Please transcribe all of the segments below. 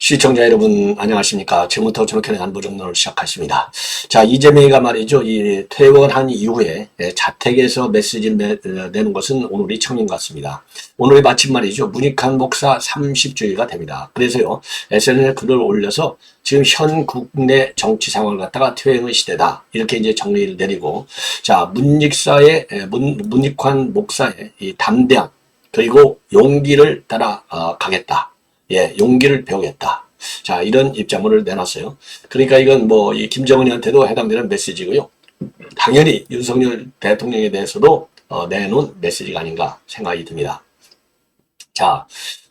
시청자 여러분 안녕하십니까. 지금부터 저렇게 안보정론을 시작하십니다. 자, 이재명이가 말이죠. 이 퇴원한 이후에 자택에서 메시지를 내는 것은 오늘이 처음인 것 같습니다. 오늘이 마침 말이죠. 문익환 목사 30주기가 됩니다. 그래서요. SNS에 글을 올려서 지금 현 국내 정치 상황을 갖다가 퇴행의 시대다. 이렇게 이제 정리를 내리고, 자, 문익환 목사의 이 담대함 그리고 용기를 따라 가겠다. 예, 용기를 배우겠다. 자, 이런 입장문을 내놨어요. 그러니까 이건 뭐, 이 김정은이한테도 해당되는 메시지고요. 당연히 윤석열 대통령에 대해서도 내놓은 메시지가 아닌가 생각이 듭니다. 자,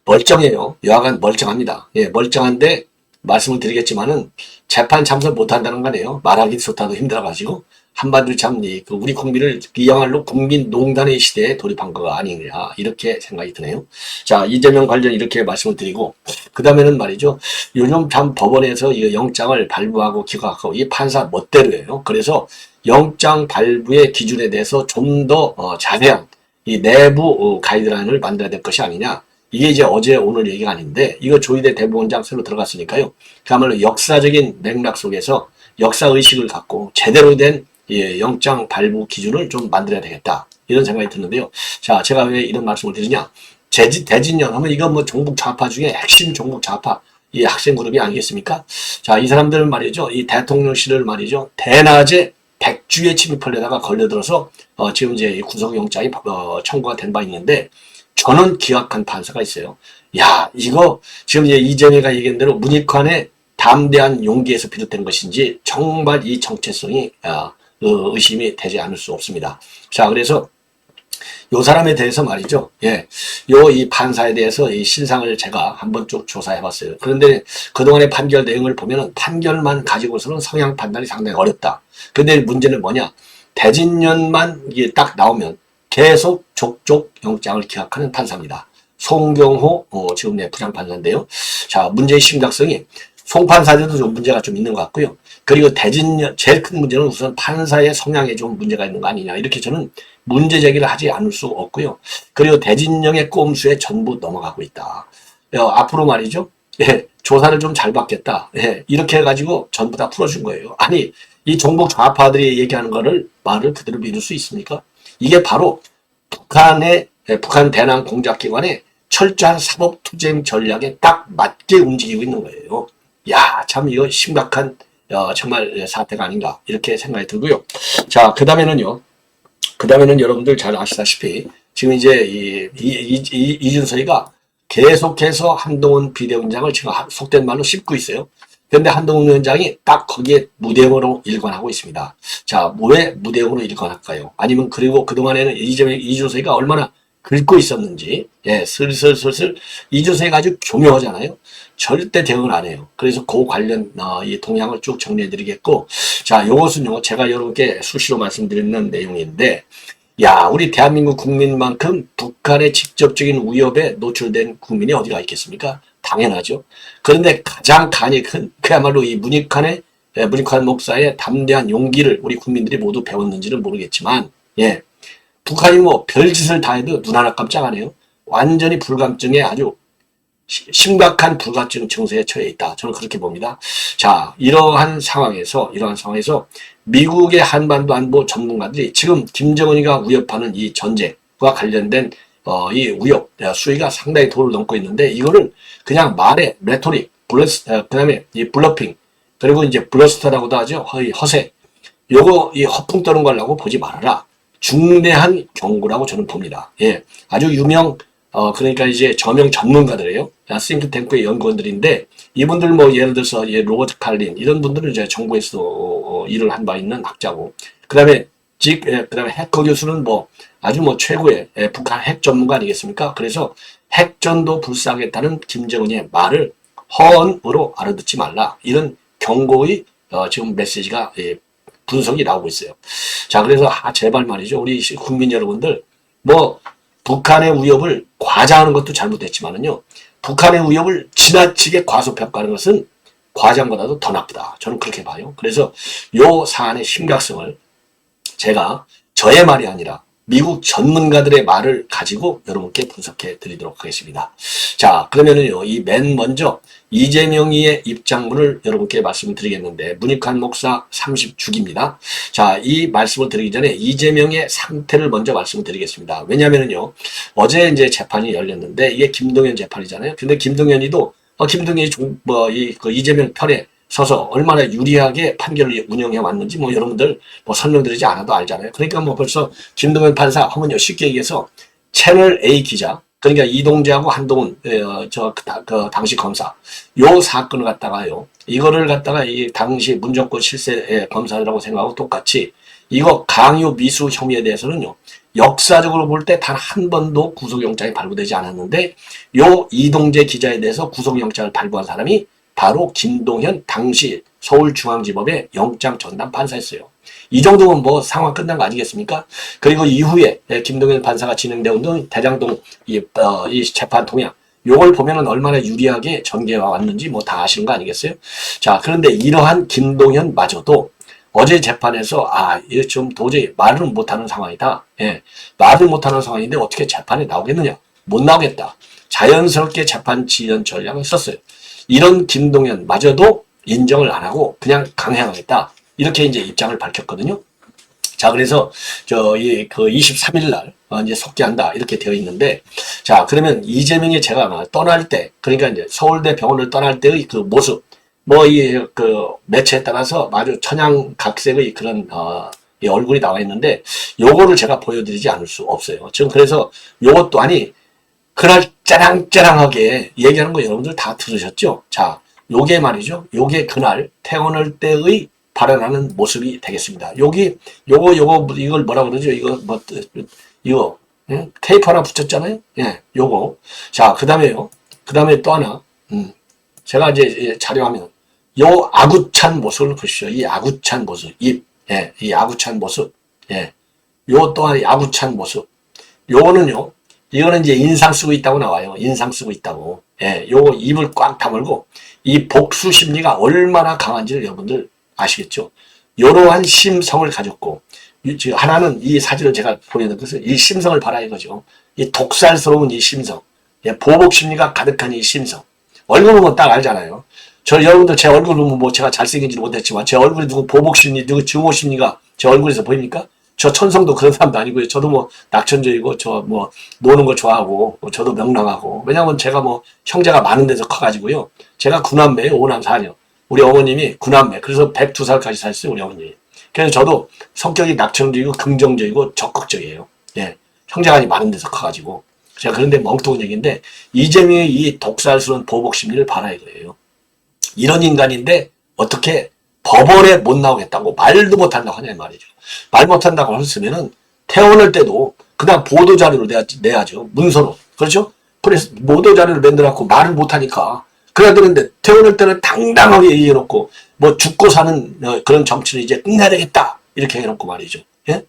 멀쩡해요. 여하간 멀쩡합니다. 예, 멀쩡한데 말씀을 드리겠지만은 재판 참석 못한다는 거네요. 말하기조차도 힘들어가지고 한마디로 참 우리 국민을 이야말로 국민농단의 시대에 돌입한 거가 아니냐 이렇게 생각이 드네요. 자, 이재명 관련 이렇게 말씀을 드리고 그 다음에는 말이죠. 요즘 참 법원에서 이 영장을 발부하고 기각하고 이 판사 멋대로예요. 그래서 영장 발부의 기준에 대해서 좀 더 자세한 이 내부 가이드라인을 만들어야 될 것이 아니냐. 이게 이제 어제 오늘 얘기가 아닌데 이거 조희대 대법원장 새로 들어갔으니까요. 그야말로 역사적인 맥락 속에서 역사의식을 갖고 제대로 된 영장 발부 기준을 좀 만들어야 되겠다. 이런 생각이 드는데요. 자, 제가 왜 이런 말씀을 드리냐. 대진령 하면 이건 뭐 종북 좌파 중에 핵심 종북 좌파 이 학생 그룹이 아니겠습니까? 자, 이 사람들은 말이죠. 이 대통령실을 말이죠. 대낮에 백주에 침입하려다가 걸려들어서 지금 이제 구속영장이 청구가 된 바 있는데 저는 기각한 판사가 있어요. 야, 이거 지금 이제 이재명이가 얘기한 대로 문익환의 담대한 용기에서 비롯된 것인지 정말 이 정체성이 의심이 되지 않을 수 없습니다. 자, 그래서 요 사람에 대해서 말이죠. 예. 이 판사에 대해서 이 신상을 제가 한번 쭉 조사해 봤어요. 그런데 그동안의 판결 내용을 보면은 판결만 가지고서는 성향 판단이 상당히 어렵다. 근데 문제는 뭐냐? 대진년만 이게 딱 나오면 계속 족족 영장을 기각하는 판사입니다. 송경호 지금 부장판사인데요. 자, 문제의 심각성이 송판사들도 좀 문제가 좀 있는 것 같고요. 그리고 대진년 제일 큰 문제는 우선 판사의 성향에 좀 문제가 있는 거 아니냐 이렇게 저는 문제 제기를 하지 않을 수 없고요. 그리고 대진령의 꼼수에 전부 넘어가고 있다. 앞으로 말이죠. 예, 조사를 좀 잘 받겠다. 예, 이렇게 해가지고 전부 다 풀어준 거예요. 아니 이 종북 좌파들이 얘기하는 거를 말을 그대로 믿을 수 있습니까? 이게 바로 북한 대남 공작기관의 철저한 사법투쟁 전략에 딱 맞게 움직이고 있는 거예요. 야, 참 이거 심각한 정말 사태가 아닌가 이렇게 생각이 들고요. 자, 그 다음에는 여러분들 잘 아시다시피 지금 이제 이준석이가 계속해서 한동훈 비대위원장을 지금 속된 말로 씹고 있어요. 그런데 한동훈 위원장이 딱 거기에 무대응으로 일관하고 있습니다. 자, 왜 무대응으로 일관할까요? 아니면 그리고 그동안에는 이준석이가 얼마나 긁고 있었는지, 예, 슬슬 이준석이가 아주 교묘하잖아요. 절대 대응을 안 해요. 그래서 그 관련 이 동향을 쭉 정리해 드리겠고, 자, 요것은요 제가 여러분께 수시로 말씀드리는 내용인데, 야, 우리 대한민국 국민만큼 북한의 직접적인 위협에 노출된 국민이 어디가 있겠습니까? 당연하죠. 그런데 가장 간이 큰 그야말로 이 문익환 목사의 담대한 용기를 우리 국민들이 모두 배웠는지는 모르겠지만, 예, 북한이 뭐 별짓을 다 해도 눈 하나 깜짝 안 해요. 완전히 불감증에 아주 심각한 불감증 증세에 처해 있다. 저는 그렇게 봅니다. 자, 이러한 상황에서 미국의 한반도 안보 전문가들이 지금 김정은이가 위협하는 이 전쟁과 관련된 이 위협 수위가 상당히 도를 넘고 있는데 이거를 그냥 말에 레토릭, 그다음에 이 블러핑 그리고 이제 블러스터라고도 하죠. 허세. 요거 이 허풍 떠는 거라고 보지 말아라. 중대한 경고라고 저는 봅니다. 예, 아주 그러니까 이제 저명 전문가들이에요. 싱크탱크의 연구원들인데 이분들 뭐 예를 들어서 로버트 칼린 이런 분들은 이제 정부에서 일을 한 바 있는 학자고 그다음에 해커 교수는 뭐 아주 뭐 최고의 북한 핵 전문가 아니겠습니까? 그래서 핵전도 불사하겠다는 김정은의 말을 허언으로 알아듣지 말라 이런 경고의 지금 메시지가 분석이 나오고 있어요. 자, 그래서 제발 말이죠. 우리 국민 여러분들 뭐 북한의 위협을 과장하는 것도 잘못됐지만은요. 북한의 위협을 지나치게 과소평가하는 것은 과장보다도 더 나쁘다. 저는 그렇게 봐요. 그래서 요 사안의 심각성을 제가 저의 말이 아니라 미국 전문가들의 말을 가지고 여러분께 분석해 드리도록 하겠습니다. 자, 그러면은요, 이 맨 먼저 이재명이의 입장문을 여러분께 말씀드리겠는데, 문익환 목사 30주기입니다. 자, 이 말씀을 드리기 전에 이재명의 상태를 먼저 말씀을 드리겠습니다. 왜냐면은요, 어제 이제 재판이 열렸는데, 이게 김동연 재판이잖아요. 근데 김동연이도, 김동연이 이재명 편에 서서 얼마나 유리하게 판결을 운영해 왔는지 뭐 여러분들 뭐 설명드리지 않아도 알잖아요. 그러니까 뭐 벌써 김동연 판사 하면요, 쉽게 얘기해서 채널 A 기자, 그러니까 이동재하고 한동훈 당시 검사 요 사건을 갖다가요, 이거를 갖다가 이 당시 문정권 실세 검사들하고 생각하고 똑같이 이거 강요 미수 혐의에 대해서는요, 역사적으로 볼 때 단 한 번도 구속영장이 발부되지 않았는데, 요 이동재 기자에 대해서 구속영장을 발부한 사람이 바로 김동현 당시 서울중앙지법의 영장 전담 판사였어요. 이 정도면 뭐 상황 끝난 거 아니겠습니까? 그리고 이후에 김동현 판사가 진행되는 대장동 이 재판 동향, 요걸 보면은 얼마나 유리하게 전개와 왔는지 뭐 다 아시는 거 아니겠어요? 자, 그런데 이러한 김동현마저도 어제 재판에서 이거 좀 도저히 말을 못하는 상황이다. 예, 말을 못하는 상황인데 어떻게 재판에 나오겠느냐? 못 나오겠다. 자연스럽게 재판 지연 전략을 썼어요. 이런 김동연마저도 인정을 안 하고 그냥 강행하겠다. 이렇게 이제 입장을 밝혔거든요. 자, 그래서 23일 날 이제 속개한다 이렇게 되어 있는데, 자, 그러면 이재명이 제가 떠날 때, 그러니까 이제 서울대 병원을 떠날 때의 그 모습, 뭐 매체에 따라서 아주 천양각색의 그런 이 얼굴이 나와 있는데, 요거를 제가 보여드리지 않을 수 없어요. 지금 그래서 요것도 그날 짜랑짜랑하게 얘기하는 거 여러분들 다 들으셨죠? 자, 요게 말이죠. 요게 그날 퇴원할 때의 발언하는 모습이 되겠습니다. 이걸 뭐라 그러죠? 이거, 예? 테이프 하나 붙였잖아요? 예, 요거. 자, 그 다음에 또 하나, 제가 이제 자료하면, 요 아구찬 모습을 보십시오. 이 아구찬 모습, 이 아구찬 모습, 예. 요 또한 아구찬 모습. 요거는요, 이거는 이제 인상 쓰고 있다고 나와요. 인상 쓰고 있다고. 예, 요거 입을 꽉 다물고, 이 복수 심리가 얼마나 강한지를 여러분들 아시겠죠? 이러한 심성을 가졌고, 하나는 이 사진을 제가 보여드린 것은 이 심성을 봐라 이거죠. 이 독살스러운 이 심성, 예, 보복 심리가 가득한 이 심성. 얼굴 보면 딱 알잖아요. 여러분들 제 얼굴 보면 뭐 제가 잘생기지는 못했지만, 제 얼굴에 누구 보복 심리, 누구 증오 심리가 제 얼굴에서 보입니까? 저 천성도 그런 사람도 아니고요. 저도 뭐 낙천적이고 저 뭐 노는 거 좋아하고 저도 명랑하고, 왜냐하면 제가 뭐 형제가 많은 데서 커가지고요. 제가 9남매에 5남 4녀. 우리 어머님이 9남매. 그래서 102살까지 사셨어요, 우리 어머님이. 그래서 저도 성격이 낙천적이고 긍정적이고 적극적이에요. 예, 형제가 많은 데서 커가지고 제가 그런데 멍뚱한 얘기인데, 이재명의 이 독살스러운 보복 심리를 봐라 이거예요. 이런 인간인데 어떻게 법원에 못 나오겠다고 말도 못한다고 하냐 말이죠. 말 못한다고 했으면은 퇴원할 때도 그냥 보도자료로 내야죠. 문서로. 그렇죠? 그래서 보도자료를 만들어갖고 말을 못하니까 그래야 되는데, 퇴원할 때는 당당하게 얘기해놓고 뭐 죽고 사는 그런 정치는 이제 끝내야 되겠다 이렇게 해놓고 말이죠. 예?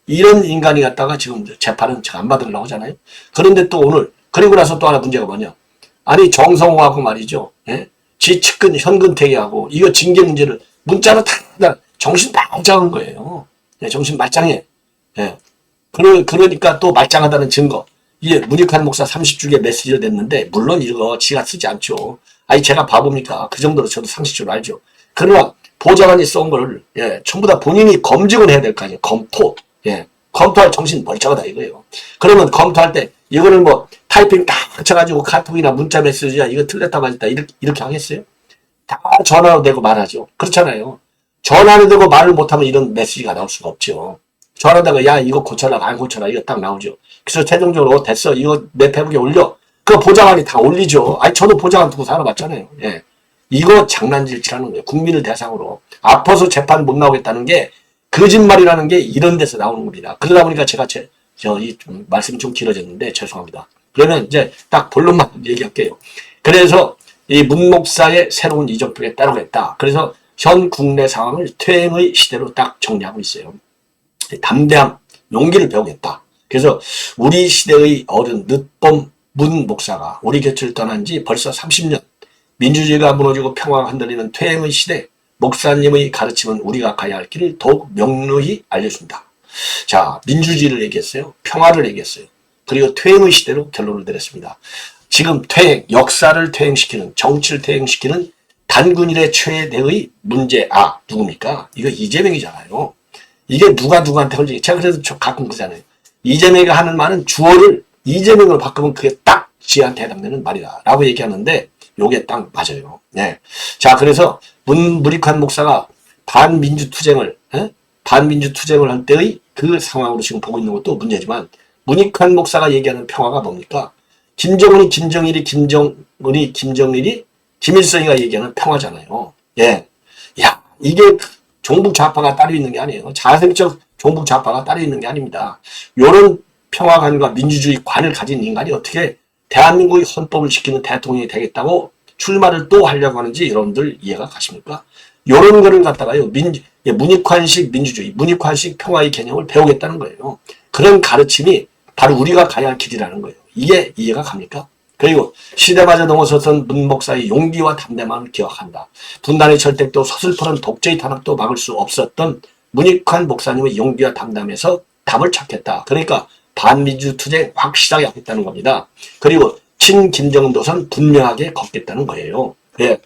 이런 인간이 갖다가 지금 재판은 제가 안 받으려고 하잖아요. 그런데 또 오늘, 그리고 나서 또 하나 문제가 뭐냐, 아니 정성호하고 말이죠. 예? 지 측근 현근택이하고 이거 징계 문제를 문자로 다 정신 말짱한 거예요. 예, 정신 말짱해. 예. 그러니까 또 말짱하다는 증거. 이게 문익환 목사 30주기의 메시지를 냈는데, 물론 이거 지가 쓰지 않죠. 아니, 제가 바보입니까? 그 정도로 저도 상식적으로 알죠. 그러나 보좌관이 쏜 거를, 예, 전부 다 본인이 검증을 해야 될 거 아니에요. 검토. 예. 검토할 정신 멀쩡하다 이거예요. 그러면 검토할 때 이거를 뭐 타이핑 딱 쳐가지고 카톡이나 문자 메시지야 이거 틀렸다 맞았다 이렇게 하겠어요? 다 전화로 대고 말하죠. 그렇잖아요. 전화로 대고 말을 못하면 이런 메시지가 나올 수가 없죠. 전화다가 야 이거 고쳐라 안 고쳐라 이거 딱 나오죠. 그래서 최종적으로 됐어 이거 내 페북에 올려. 그 보좌관이 다 올리죠. 아니 저도 보좌관 두고 살아봤잖아요. 예. 이거 장난질치라는 거예요. 국민을 대상으로. 아파서 재판 못 나오겠다는 게 거짓말이라는 게 이런 데서 나오는 겁니다. 그러다 보니까 제가 말씀이 좀 길어졌는데 죄송합니다. 그러면 이제 딱 본론만 얘기할게요. 그래서 이 문 목사의 새로운 이정표에 따르겠다. 그래서 현 국내 상황을 퇴행의 시대로 딱 정리하고 있어요. 담대함, 용기를 배우겠다. 그래서 우리 시대의 어른 늦범 문 목사가 우리 곁을 떠난 지 벌써 30년. 민주주의가 무너지고 평화가 흔들리는 퇴행의 시대, 목사님의 가르침은 우리가 가야 할 길을 더욱 명료히 알려준다. 자, 민주주의를 얘기했어요. 평화를 얘기했어요. 그리고 퇴행의 시대로 결론을 내렸습니다. 지금 퇴행, 역사를 퇴행시키는, 정치를 퇴행시키는 단군일의 최대의 문제아 누굽니까? 이거 이재명이잖아요. 이게 누가 누구한테 걸리지? 제가 그래서 가끔 그러잖아요. 이재명이가 하는 말은 주어를 이재명으로 바꾸면 그게 딱 지한테 해당되는 말이다 라고 얘기하는데 요게 딱 맞아요. 네. 자, 그래서 문익환 목사가 반민주투쟁을 할 때의 그 상황으로 지금 보고 있는 것도 문제지만, 문익환 목사가 얘기하는 평화가 뭡니까? 김정은이, 김일성이가 얘기하는 평화잖아요. 예. 야, 이게 종북 좌파가 따로 있는 게 아니에요. 자생적 종북 좌파가 따로 있는 게 아닙니다. 요런 평화관과 민주주의 관을 가진 인간이 어떻게 대한민국의 헌법을 지키는 대통령이 되겠다고 출마를 또 하려고 하는지 여러분들 이해가 가십니까? 요런 거를 갖다가요, 문익환식 민주주의, 문익환식 평화의 개념을 배우겠다는 거예요. 그런 가르침이 바로 우리가 가야 할 길이라는 거예요. 이게 이해가 갑니까? 그리고 시대마저 넘어서선 문 목사의 용기와 담대함을 기억한다. 분단의 절대도 서슬퍼런 독재의 탄압도 막을 수 없었던 문익환 목사님의 용기와 담담에서 답을 찾겠다. 그러니까 반민주 투쟁 확 시작하겠다는 겁니다. 그리고 친김정은 도선 분명하게 걷겠다는 거예요. 예.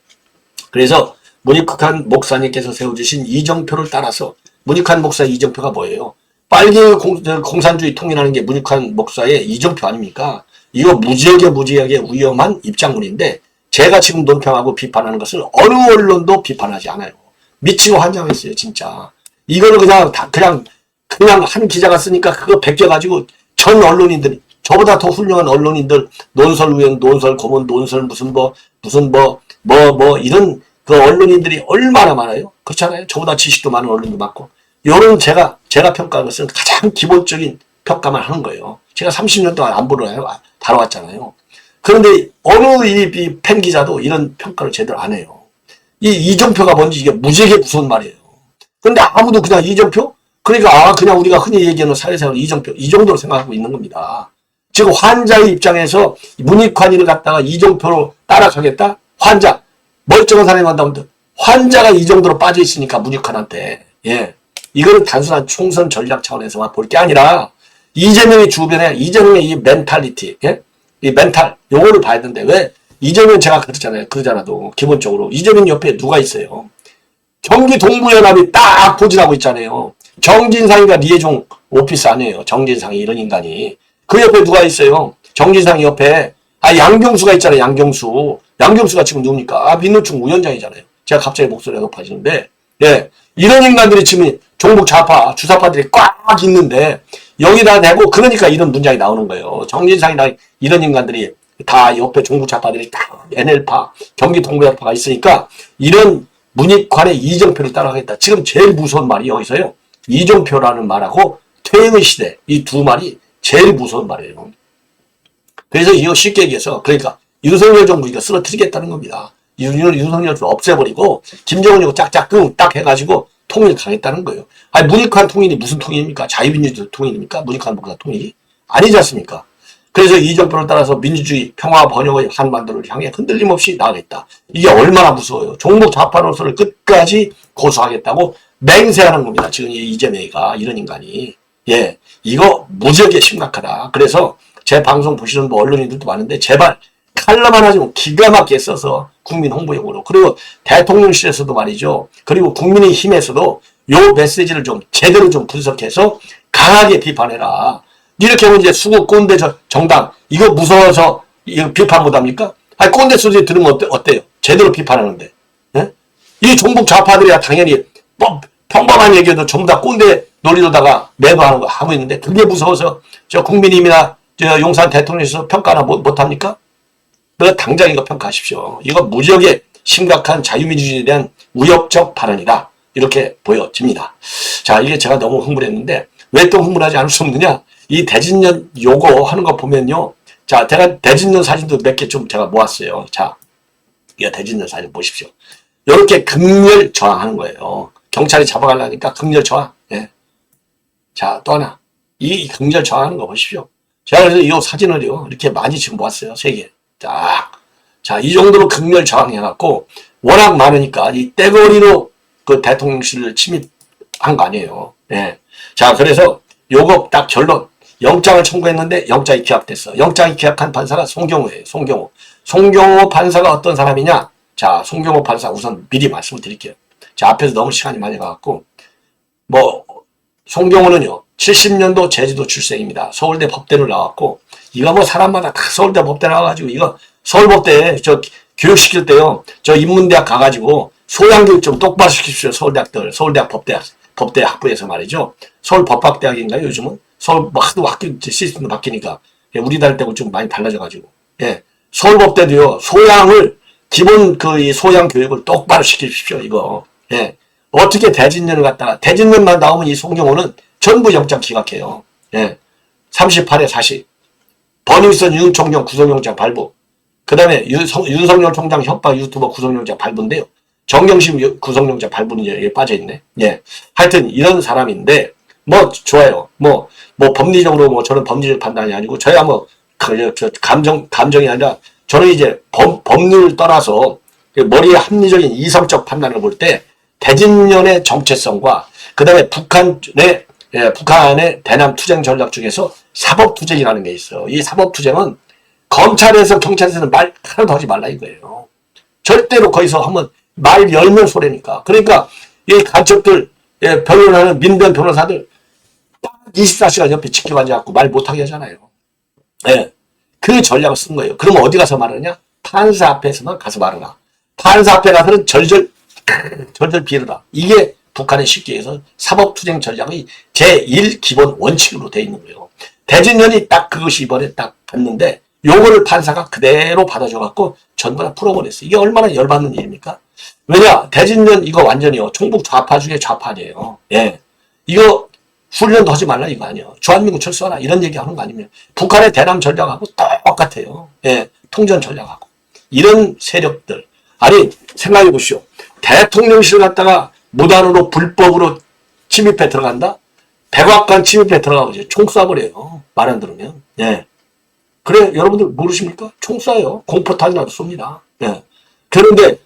그래서 문익환 목사님께서 세워주신 이정표를 따라서, 문익환 목사의 이정표가 뭐예요? 빨개 공산주의 통일하는 게 문익환 목사의 이정표 아닙니까? 이거 무지하게 위험한 입장문인데, 제가 지금 논평하고 비판하는 것을 어느 언론도 비판하지 않아요. 미치고 환장했어요, 진짜. 이거는 그냥 한 기자가 쓰니까 그거 베껴가지고 전 언론인들이, 저보다 더 훌륭한 언론인들, 논설위원, 논설고문, 논설 이런 그 언론인들이 얼마나 많아요? 그렇잖아요? 저보다 지식도 많은 언론도 많고. 요런 제가 평가하는 것은 가장 기본적인 평가만 하는 거예요. 제가 30년 동안 안보를 다뤄왔잖아요. 그런데 어느 이 팬 기자도 이런 평가를 제대로 안 해요. 이정표가 뭔지 이게 무지하게 무서운 말이에요. 그런데 아무도 그냥 이정표? 그러니까 그냥 우리가 흔히 얘기하는 사회생활 이정표, 이 정도로 생각하고 있는 겁니다. 지금 환자의 입장에서 문익환이를 갖다가 이정표로 따라가겠다? 환자, 멀쩡한 사람이 한다면 환자가 이 정도로 빠져 있으니까 문익환한테, 예, 이거는 단순한 총선 전략 차원에서만 볼 게 아니라 이재명의 주변에 이재명의 이 멘탈리티, 예? 이 멘탈, 요거를 봐야 되는데, 왜 이재명 제가 그러잖아도 기본적으로 이재명 옆에 누가 있어요? 경기 동부연합이 딱 포진하고 있잖아요. 정진상이가 리에종 오피스 아니에요. 정진상이 이런 인간이. 그 옆에 누가 있어요? 정진상 옆에 양경수가 있잖아요. 양경수가 지금 누굽니까? 민노총 위원장이잖아요. 제가 갑자기 목소리가 높아지는데, 예, 이런 인간들이 지금 종북 좌파 주사파들이 꽉 있는데 여기다 대고, 그러니까 이런 문장이 나오는 거예요. 정진상이나 이런 인간들이 다 옆에 종북 좌파들이 다 NL파, 경기 동부연합파가 있으니까 이런 문익환의 이정표를 따라가겠다. 지금 제일 무서운 말이 여기서요, 이정표라는 말하고 퇴행의 시대, 이 두 말이 제일 무서운 말이에요. 그래서 이거 쉽게 얘기해서, 그러니까 윤석열 정부 이거 쓰러뜨리겠다는 겁니다. 윤석열 좀 없애버리고 김정은이고 짝짝 딱 해가지고 통일 가겠다는 거예요. 문익환 통일이 무슨 통일입니까? 자유민주주의 통일입니까? 문익환 목사 통일이? 아니지 않습니까? 그래서 이정표를 따라서 민주주의, 평화, 번영의 한반도를 향해 흔들림 없이 나가겠다. 이게 얼마나 무서워요. 종북 좌파 노선을 끝까지 고수하겠다고 맹세하는 겁니다. 지금 이재명이가, 이런 인간이. 예, 이거 무지하게 심각하다. 그래서 제 방송 보시는 언론인들도 많은데, 제발 칼럼 하나 좀 기가 막히게 써서 국민 홍보용으로, 그리고 대통령실에서도 말이죠, 그리고 국민의힘에서도 요 메시지를 좀 제대로 좀 분석해서 강하게 비판해라. 이렇게 하면 이제 수구 꼰대 정당, 이거 무서워서 이거 비판 못합니까? 꼰대 소리 들으면 어때요? 제대로 비판하는데. 예? 이 종북 좌파들이야 당연히 평범한 얘기도 전부 다 꼰대 논리로다가 매도하는 거 하고 있는데, 그게 무서워서 저 국민의힘이나 저 용산 대통령실에서 평가나 못합니까? 그래서 당장 이거 평가하십시오. 이거 무지하게 심각한 자유민주주의에 대한 우역적 발언이다. 이렇게 보여집니다. 자, 이게 제가 너무 흥분했는데 왜 또 흥분하지 않을 수 없느냐? 이 대진년 요거 하는 거 보면요. 자, 제가 대진년 사진도 몇 개 좀 제가 모았어요. 자, 이거 대진년 사진 보십시오. 이렇게 극렬 저항하는 거예요. 경찰이 잡아가려니까 극렬 저항. 예. 자, 또 하나. 이 극렬 저항하는 거 보십시오. 제가 그래서 이 사진을요, 이렇게 많이 지금 모았어요. 3개. 자, 자, 이 정도로 극렬 저항해갖고 워낙 많으니까 이 떼거리로 그 대통령실을 침입한 거 아니에요. 예. 자, 그래서 요거 딱 결론. 영장을 청구했는데 영장이 기각됐어. 영장이 기각한 판사가 송경호예요. 송경호. 송경호 판사가 어떤 사람이냐? 자, 송경호 판사 우선 미리 말씀을 드릴게요. 자, 앞에서 너무 시간이 많이 가갖고 뭐 송경호는요 70년도 제주도 출생입니다. 서울대 법대로 나왔고 이거 뭐 사람마다 다 서울대 법대 나와가지고 이거 서울법대 저 교육시킬 때요 저 인문대학 가가지고 소양교육 좀 똑바로 시키십시오. 서울대학들 서울대학 법대 학부에서 말이죠. 서울법학대학인가요 요즘은? 서울 뭐 하도 학교 시스템도 바뀌니까 예, 우리 다닐 때하고 좀 많이 달라져가지고 예 서울법대도요 소양을 기본 그 이 소양 교육을 똑바로 시키십시오 이거 예 어떻게 대진년을 갖다가 대진년만 나오면 이 송경호는 전부 영장 기각해요 예 38에 40 버닝썬 윤 총장 구속영장 발부 그 다음에 윤석열 총장 협박 유튜버 구속영장 발부인데요 정경심 구속영장 발부는 여기에 빠져있네 예 하여튼 이런 사람인데 뭐 좋아요 뭐 법리적으로 뭐 저는 법리적 판단이 아니고 저야 뭐 감정이 아니라 저는 이제 법률을 떠나서 머리의 합리적인 이성적 판단을 볼 때 대진년의 정체성과 그 다음에 북한의 대남 투쟁 전략 중에서 사법투쟁이라는 게 있어요. 이 사법투쟁은 검찰에서 경찰에서는 말 하나도 하지 말라 이거예요. 절대로 거기서 하면 말 열면 소리니까. 그러니까 이 간첩들 변론하는 민변 변호사들 24시간 옆에 지키고 앉아갖고 말 못하게 하잖아요. 예. 그 전략을 쓴 거예요. 그러면 어디 가서 말하냐? 판사 앞에서만 가서 말하라. 판사 앞에 가서는 절절 비르라. 이게 북한의 쉽게 해서 사법투쟁 전략의 제1 기본 원칙으로 돼 있는 거예요. 대진년이 딱 그것이 이번에 딱 봤는데 요거를 판사가 그대로 받아줘갖고 전부 다 풀어버렸어요. 이게 얼마나 열받는 일입니까? 왜냐? 대진년 이거 완전히요. 총북 좌파 중에 좌파예요. 예. 이거 훈련도 하지 말라 이거 아니에요. 주한미군 철수하라 이런 얘기하는 거 아니면 북한의 대남 전략하고 똑같아요. 예, 통전 전략하고 이런 세력들 아니 생각해 보시오. 대통령실 갔다가 무단으로 불법으로 침입해 들어간다. 백악관 침입해 들어가고 총 쏴버려요. 말 안 들으면 예. 그래 여러분들 모르십니까? 총 쏴요. 공포탄이라도 쏩니다. 예. 그런데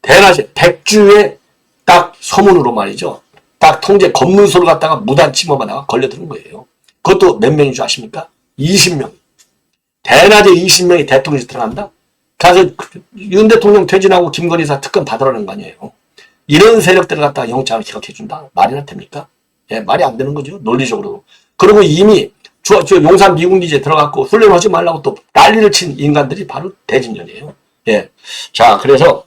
대낮에 백주에 딱 서문으로 말이죠. 딱 통제 검문소를 갖다가 무단 침범하다가 걸려드는 거예요. 그것도 몇 명인 줄 아십니까? 20명. 대낮에 20명이 대통령실 들어간다? 가서 윤 대통령 퇴진하고 김건희 사 특검 받으라는 거 아니에요. 이런 세력들을 갖다가 영장을 기각해준다? 말이나 됩니까? 예, 말이 안 되는 거죠. 논리적으로. 그리고 이미 저 용산 미군기지에 들어갔고 훈련하지 말라고 또 난리를 친 인간들이 바로 대진년이에요. 예. 자, 그래서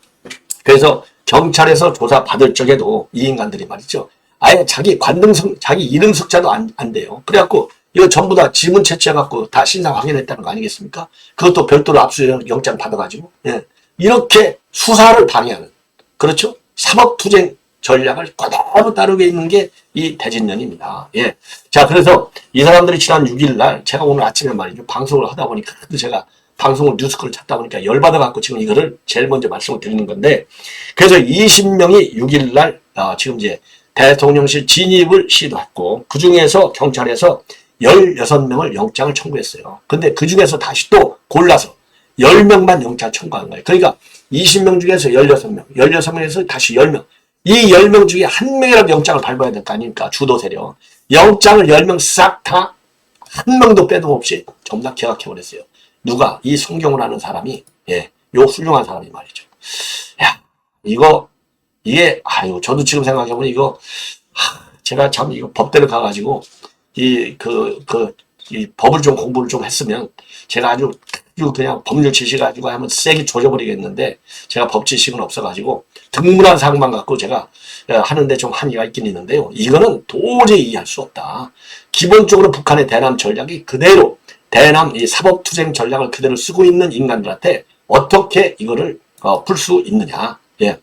경찰에서 조사 받을 적에도 이 인간들이 말이죠. 아예 자기 관등성, 자기 이름 석자도 안 돼요. 그래갖고 이거 전부 다 지문 채취해갖고 다 신상 확인했다는 거 아니겠습니까? 그것도 별도로 압수수색 영장 받아가지고, 예. 이렇게 수사를 방해하는, 그렇죠? 사법투쟁 전략을 그대로 따르게 있는 게 이 대진년입니다. 예. 자, 그래서 이 사람들이 지난 6일 날 제가 오늘 아침에 말이죠. 방송을 하다 보니까 제가 방송을 뉴스컬을 찾다 보니까 열받아갖고 지금 이거를 제일 먼저 말씀을 드리는 건데 그래서 20명이 6일 날 지금 이제 대통령실 진입을 시도했고 그 중에서 경찰에서 16명을 영장을 청구했어요. 근데 그 중에서 다시 또 골라서 10명만 영장 청구한 거예요. 그러니까 20명 중에서 16명, 16명에서 다시 10명. 이 10명 중에 한 명이라도 영장을 발부해야 될 거 아닙니까? 주도 세력. 영장을 10명 싹 다 한 명도 빼도없이 전부 다 기각해버렸어요. 누가? 이 송경호라는 사람이, 예, 요 훌륭한 사람이 말이죠. 야, 이게, 아유, 저도 지금 생각해보면 이거, 제가 참 이거 법대로 가가지고, 이 법을 좀 공부를 좀 했으면, 제가 아주 그냥 법률 지식 가지고 하면 세게 조져버리겠는데, 제가 법 지식은 없어가지고, 등문한 사항만 갖고 제가 하는데 좀 한의가 있긴 있는데요. 이거는 도저히 이해할 수 없다. 기본적으로 북한의 대남 전략이 그대로, 대남 이 사법투쟁 전략을 그대로 쓰고 있는 인간들한테 어떻게 이거를 풀 수 있느냐. 예.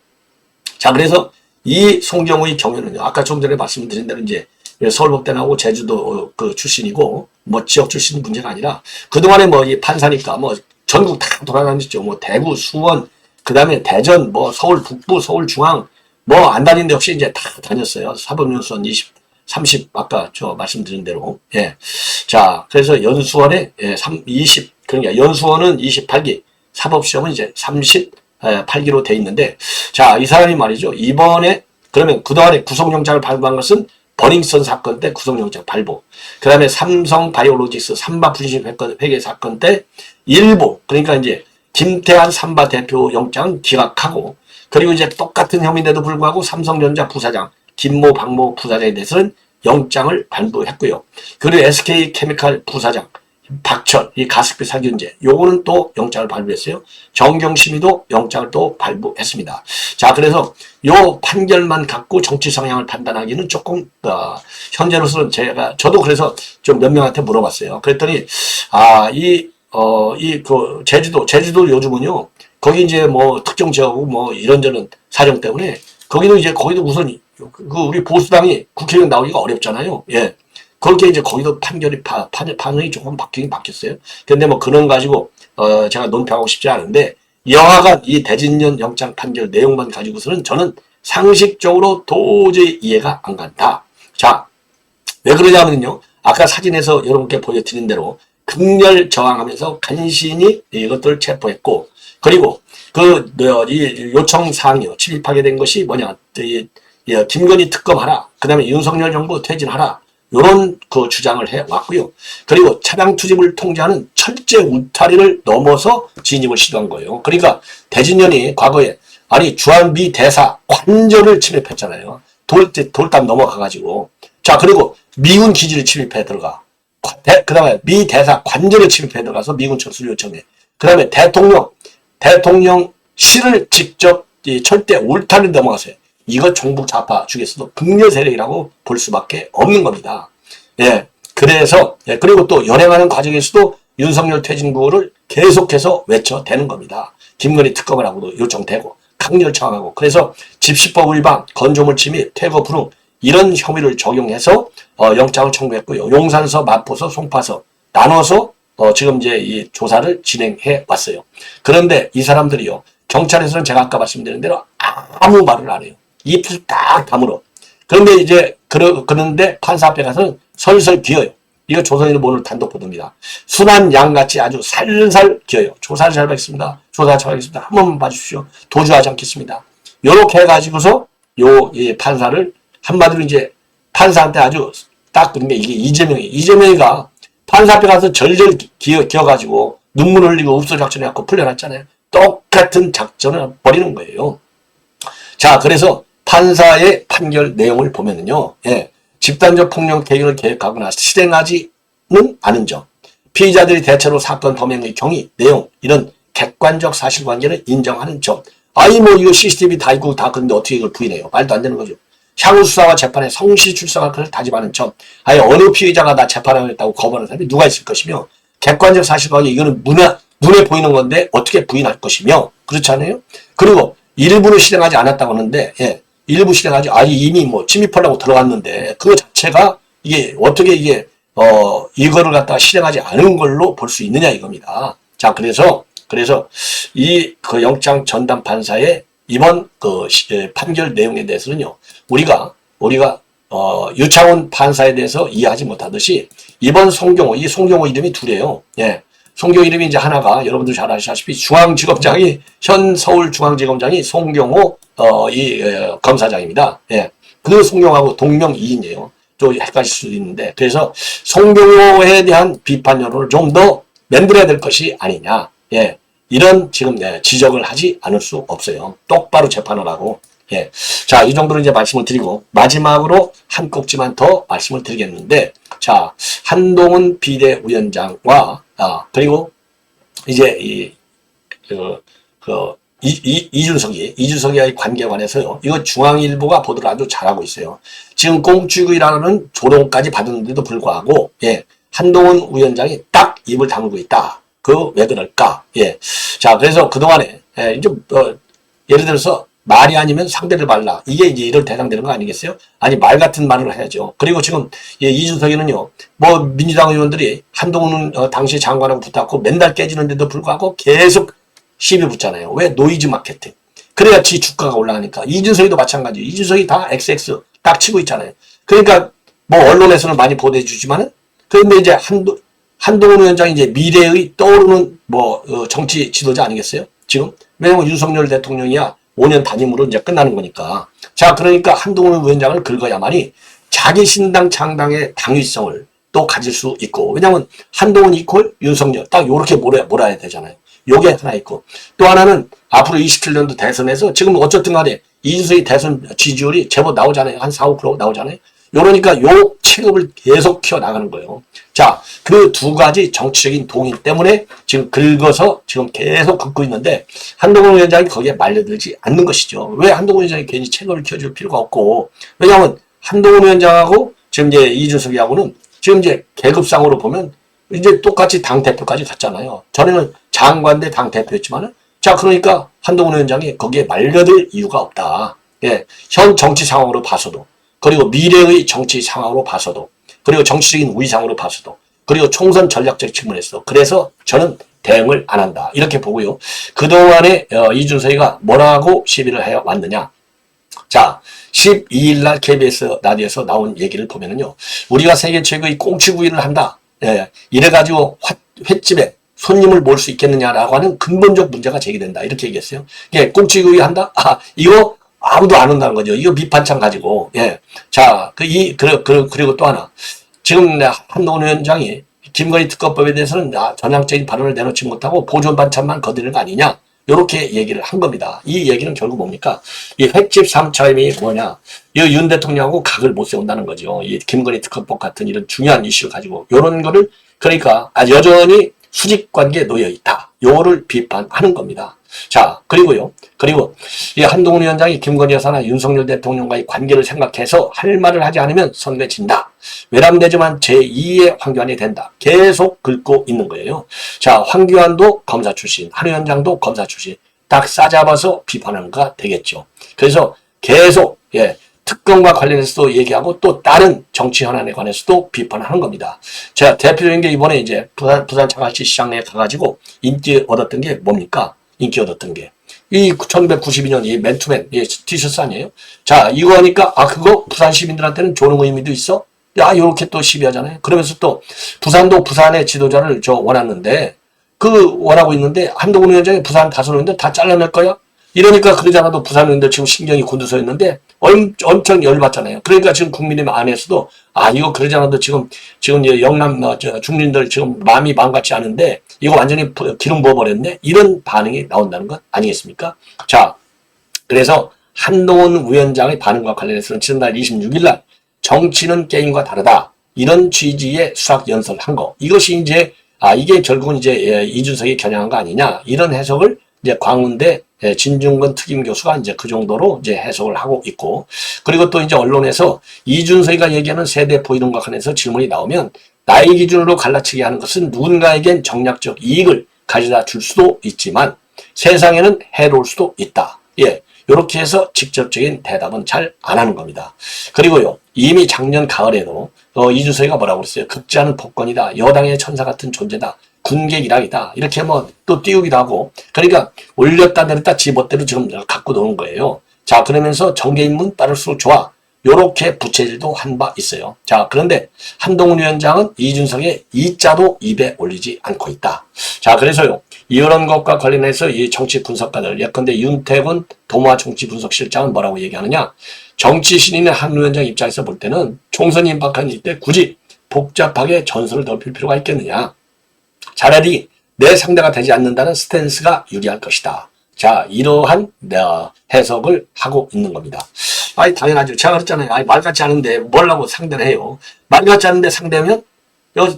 자, 그래서 이 송경호의 경우는요. 아까 좀 전에 말씀드린 대로 이제 서울법대 나오고 제주도 그 출신이고 뭐 지역 출신 문제가 아니라 그동안에 뭐 이 판사니까 뭐 전국 다 돌아다녔죠. 뭐 대구, 수원, 그다음에 대전, 뭐 서울 북부, 서울 중앙 뭐 안 다니는데 역시 이제 다 다녔어요. 사법연수원 30 아까 저 말씀드린 대로. 예. 자, 그래서 연수원에 20 그러니까 연수원은 28기, 사법시험은 이제 38기로 돼 있는데, 자, 이 사람이 말이죠. 이번에, 그러면 그동안에 구속영장을 발부한 것은 버닝썬 사건 때 구속영장 발부. 그 다음에 삼성 바이오로직스 삼바 분식 회계 사건 때 일부, 그러니까 이제 김태환 삼바 대표 영장 기각하고, 그리고 이제 똑같은 혐의인데도 불구하고 삼성전자 부사장, 김모, 박모 부사장에 대해서는 영장을 발부했고요. 그리고 SK케미칼 부사장, 박철, 이 가습기 살균제, 요거는 또 영장을 발부했어요. 정경심이도 영장을 또 발부했습니다. 자, 그래서 요 판결만 갖고 정치 성향을 판단하기는 조금, 현재로서는 저도 그래서 좀 몇 명한테 물어봤어요. 그랬더니, 제주도 요즘은요, 거기 이제 뭐 특정 지역하고 뭐 이런저런 사정 때문에, 거기도 우선, 우리 보수당이 국회의원 나오기가 어렵잖아요. 예. 그렇게 이제 거기도 판정이 조금 바뀌긴 바뀌었어요. 근데 뭐 그런 가지고, 제가 논평하고 싶지 않은데, 여하간 이 대진년 영장 판결 내용만 가지고서는 저는 상식적으로 도저히 이해가 안 간다. 자, 왜 그러냐면요. 아까 사진에서 여러분께 보여드린 대로 극렬 저항하면서 간신히 이것들을 체포했고, 그리고 이 요청 사항이요. 침입하게 된 것이 뭐냐. 김건희 특검하라. 그 다음에 윤석열 정부 퇴진하라. 요런 주장을 해왔고요. 그리고 차량 투입을 통제하는 철제 울타리를 넘어서 진입을 시도한 거예요. 그러니까 대진년이 과거에 주한미 대사 관저를 침입했잖아요. 돌담 넘어가가지고. 자, 그리고 미군 기지를 침입해 들어가. 그 다음에 미 대사 관저를 침입해 들어가서 미군 철수를 요청해. 그 다음에 대통령실을 직접 이 철대 울타리를 넘어가세요. 이거 종북 좌파 중에서도 극렬 세력이라고 볼 수밖에 없는 겁니다. 예. 그리고 또 연행하는 과정에서도 윤석열 퇴진 구호를 계속해서 외쳐대는 겁니다. 김건희 특검을 하고도 요청되고, 강렬 청하고, 그래서 집시법 위반, 건조물 침입, 퇴거 불응, 이런 혐의를 적용해서, 영장을 청구했고요. 용산서, 마포서, 송파서, 나눠서, 지금 이제 이 조사를 진행해 왔어요. 그런데 이 사람들이요. 경찰에서는 제가 아까 말씀드린 대로 아무 말을 안 해요. 입을 딱 다물어. 그런데 판사 앞에 가서는 설설 기어요. 이거 조선일보 오늘 단독 보도입니다. 순한 양같이 아주 살살 기어요. 조사를 잘 받겠습니다. 조사 잘 받겠습니다. 한 번만 봐주십시오. 도주하지 않겠습니다. 요렇게 해가지고서 이 판사를 한마디로 이제 판사한테 아주 딱 그런 게 이게 이재명이가 판사 앞에 가서 절절 기어가지고 눈물 흘리고 읍소 작전해갖고 풀려났잖아요. 똑같은 작전을 벌이는 거예요. 자, 그래서 판사의 판결 내용을 보면은요, 예, 집단적 폭력 대응을 계획하거나 실행하지는 않은 점, 피의자들이 대체로 사건 범행의 경위, 내용, 이런 객관적 사실관계를 인정하는 점. 이거 CCTV 다 있고 다 그런데 어떻게 이걸 부인해요? 말도 안 되는 거죠. 향후 수사와 재판에 성실 출석할 것을 다짐하는 점. 어느 피의자가 나 재판하겠다고 거부하는 사람이 누가 있을 것이며, 객관적 사실관계, 이거는 눈에 보이는 건데 어떻게 부인할 것이며, 그렇지 않아요? 그리고 일부는 실행하지 않았다고 하는데, 예, 일부 실행하지, 이미 뭐 침입하려고 들어갔는데, 그거 자체가 이게 어떻게 이거를 갖다가 실행하지 않은 걸로 볼 수 있느냐 이겁니다. 자, 그래서 이 영장 전담 판사의 이번 판결 내용에 대해서는요, 우리가 유창훈 판사에 대해서 이해하지 못하듯이 이번 이 송경호 이름이 둘이에요. 예. 송경호 이름이 이제 하나가 여러분들 잘 아시다시피 현 서울중앙지검장이 송경호 검사장입니다. 예. 그 송경호하고 동명이인이에요. 좀 헷갈릴 수도 있는데, 그래서 송경호에 대한 비판 여론을 좀 더 만들어야 될 것이 아니냐. 예. 이런 지금 지적을 하지 않을 수 없어요. 똑바로 재판을 하고. 예. 자, 이 정도로 이제 말씀을 드리고, 마지막으로 한 꼭지만 더 말씀을 드리겠는데, 자, 한동훈 비대위원장과, 그리고 이제 이준석이와의 관계에 관해서요, 이거 중앙일보가 보도를 아주 잘하고 있어요. 지금 꽁치구이라는 조롱까지 받았는데도 불구하고, 예, 한동훈 위원장이 딱 입을 다물고 있다. 왜 그럴까? 예. 자, 그래서 그동안에, 이제, 예를 들어서, 말이 아니면 상대를 말라. 이게 이제 이럴 대상되는 거 아니겠어요? 말 같은 말을 해야죠. 그리고 지금, 이준석이는요, 민주당 의원들이 한동훈, 당시 장관하고 붙었고 맨날 깨지는데도 불구하고 계속 시비 붙잖아요. 왜? 노이즈 마케팅. 그래야지 주가가 올라가니까. 이준석이도 마찬가지예요. 이준석이 다 XX 딱 치고 있잖아요. 그러니까, 언론에서는 많이 보도해 주지만은, 그런데 이제 한동훈 위원장이 이제 미래의 떠오르는 정치 지도자 아니겠어요? 지금? 왜냐면 윤석열 대통령이야 5년 단임으로 이제 끝나는 거니까. 자, 그러니까 한동훈 위원장을 긁어야만이 자기 신당 창당의 당위성을 또 가질 수 있고, 왜냐면 한동훈 이퀄 윤석열 딱 요렇게 몰아야 되잖아요. 요게 하나 있고, 또 하나는 앞으로 27년도 대선에서 지금 어쨌든 간에 이준석의 대선 지지율이 제법 나오잖아요. 한 4, 5% 나오잖아요. 요러니까 요 체급을 계속 키워나가는 거예요. 자, 그 두 가지 정치적인 동의 때문에 지금 긁어서 지금 계속 긁고 있는데, 한동훈 위원장이 거기에 말려들지 않는 것이죠. 왜 한동훈 위원장이 괜히 체급을 키워줄 필요가 없고, 왜냐하면 한동훈 위원장하고 지금 이제 이준석이하고는 지금 이제 계급상으로 보면 이제 똑같이 당대표까지 갔잖아요. 전에는 장관 대 당대표였지만은, 자, 그러니까 한동훈 위원장이 거기에 말려들 이유가 없다. 예, 현 정치 상황으로 봐서도, 그리고 미래의 정치 상황으로 봐서도, 그리고 정치적인 위상으로 봐서도, 그리고 총선 전략적 측면에서, 그래서 저는 대응을 안 한다. 이렇게 보고요. 그동안에 이준석이가 뭐라고 시비를 해왔느냐. 자, 12일 날 KBS 라디오에서 나온 얘기를 보면은요, 우리가 세계 최고의 꽁치구이를 한다. 예, 이래가지고 횟집에 손님을 모을 수 있겠느냐라고 하는 근본적 문제가 제기된다. 이렇게 얘기했어요. 예, 꽁치구이 한다? 아, 이거 아무도 안 온다는 거죠. 이거 밑반찬 가지고. 예. 자, 그리고 또 하나. 지금 한동훈 위원장이 김건희 특검법에 대해서는 전향적인 발언을 내놓지 못하고 보존 반찬만 거두는 거 아니냐. 요렇게 얘기를 한 겁니다. 이 얘기는 결국 뭡니까? 이 횟집 3차임이 뭐냐? 이 윤 대통령하고 각을 못 세운다는 거죠. 이 김건희 특검법 같은 이런 중요한 이슈를 가지고. 요런 거를, 그러니까 여전히 수직 관계에 놓여 있다. 요거를 비판하는 겁니다. 자, 그리고 이 한동훈 위원장이 김건희 여사나 윤석열 대통령과의 관계를 생각해서 할 말을 하지 않으면 선거에 진다. 외람되지만 제2의 황교안이 된다. 계속 긁고 있는 거예요. 자, 황교안도 검사 출신, 한 위원장도 검사 출신. 딱 싸잡아서 비판하는 거 되겠죠. 그래서 계속, 예, 특검과 관련해서도 얘기하고 또 다른 정치 현안에 관해서도 비판하는 겁니다. 제가 대표적인 게 이번에 이제 부산 자갈치 시장에 가가지고 인기 얻었던 게 뭡니까? 인기 얻었던 게. 이 1992년 이 맨투맨 티셔츠 아니에요? 자, 이거 하니까, 그거 부산 시민들한테는 좋은 의미도 있어? 야, 요렇게 또 시비하잖아요. 그러면서 또 부산도 부산의 지도자를 원하는데, 원하고 있는데, 한동훈 위원장이 부산 다섯 의원들 다 잘라낼 거야? 이러니까 그러지 않아도 부산 의원들 지금 신경이 곤두서 있는데, 엄청 열받잖아요. 그러니까 지금 국민의힘 안에서도, 이거 그러지 않아도 지금 영남 중민들 지금 마음이 망같지 않은데, 이거 완전히 기름 부어버렸네? 이런 반응이 나온다는 것 아니겠습니까? 자, 그래서 한동훈 위원장의 반응과 관련해서는 지난달 26일 날 정치는 게임과 다르다. 이런 취지의 수학 연설을 한 거. 이것이 이제, 이게 결국은 이제 이준석이 겨냥한 거 아니냐. 이런 해석을 이제 광운대 진중권 특임 교수가 이제 그 정도로 이제 해석을 하고 있고, 그리고 또 이제 언론에서 이준석이가 얘기하는 세대포 이런 것 관해서 질문이 나오면 나의 기준으로 갈라치게 하는 것은 누군가에겐 정략적 이익을 가져다 줄 수도 있지만 세상에는 해로울 수도 있다. 예. 이렇게 해서 직접적인 대답은 잘 안 하는 겁니다. 그리고요, 이미 작년 가을에도 이준석이가 뭐라고 그랬어요? 극지하는 폭권이다. 여당의 천사 같은 존재다. 군객 일학이다. 이렇게 또 띄우기도 하고. 그러니까 올렸다 내렸다 지 멋대로 지금 갖고 노는 거예요. 자, 그러면서 정계인문 빠를수록 좋아. 요렇게 부채질도 한 바 있어요. 자, 그런데 한동훈 위원장은 이준석의 이자도 입에 올리지 않고 있다. 자, 그래서요, 이런 것과 관련해서 이 정치 분석가들, 예컨대 윤태군 도마 정치 분석실장은 뭐라고 얘기하느냐? 정치 신인의 한 위원장 입장에서 볼 때는 총선이 임박한 이때 굳이 복잡하게 전선을 넓힐 필요가 있겠느냐? 차라리 내 상대가 되지 않는다는 스탠스가 유리할 것이다. 자, 이러한 해석을 하고 있는 겁니다. 당연하죠. 제가 그랬잖아요. 말 같지 않은데 뭐라고 상대를 해요. 말 같지 않은데 상대면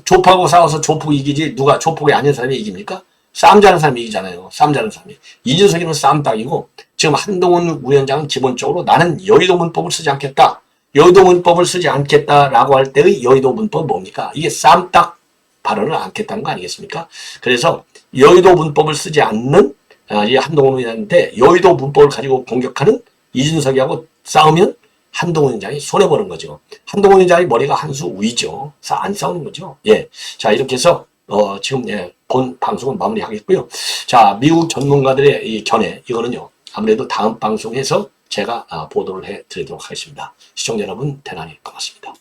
조폭하고 싸워서 조폭 이기지 누가 조폭이 아닌 사람이 이깁니까? 싸움 잘하는 사람이 이기잖아요. 싸움 잘하는 사람이. 이준석이는 싸움 딱이고, 지금 한동훈 위원장은 기본적으로 나는 여의도 문법을 쓰지 않겠다. 여의도 문법을 쓰지 않겠다라고 할 때의 여의도 문법은 뭡니까? 이게 싸움 딱 발언을 않겠다는 거 아니겠습니까? 그래서 여의도 문법을 쓰지 않는 이 한동훈 위원장한테 여의도 문법을 가지고 공격하는 이준석이하고 싸우면 한동훈 위원장이 손해보는 거죠. 한동훈 위원장의 머리가 한 수 위죠. 안 싸우는 거죠. 예. 자, 이렇게 해서 지금 본 방송은 마무리하겠고요. 자, 미국 전문가들의 이 견해, 이거는요, 아무래도 다음 방송에서 제가 보도를 해드리도록 하겠습니다. 시청자 여러분, 대단히 고맙습니다.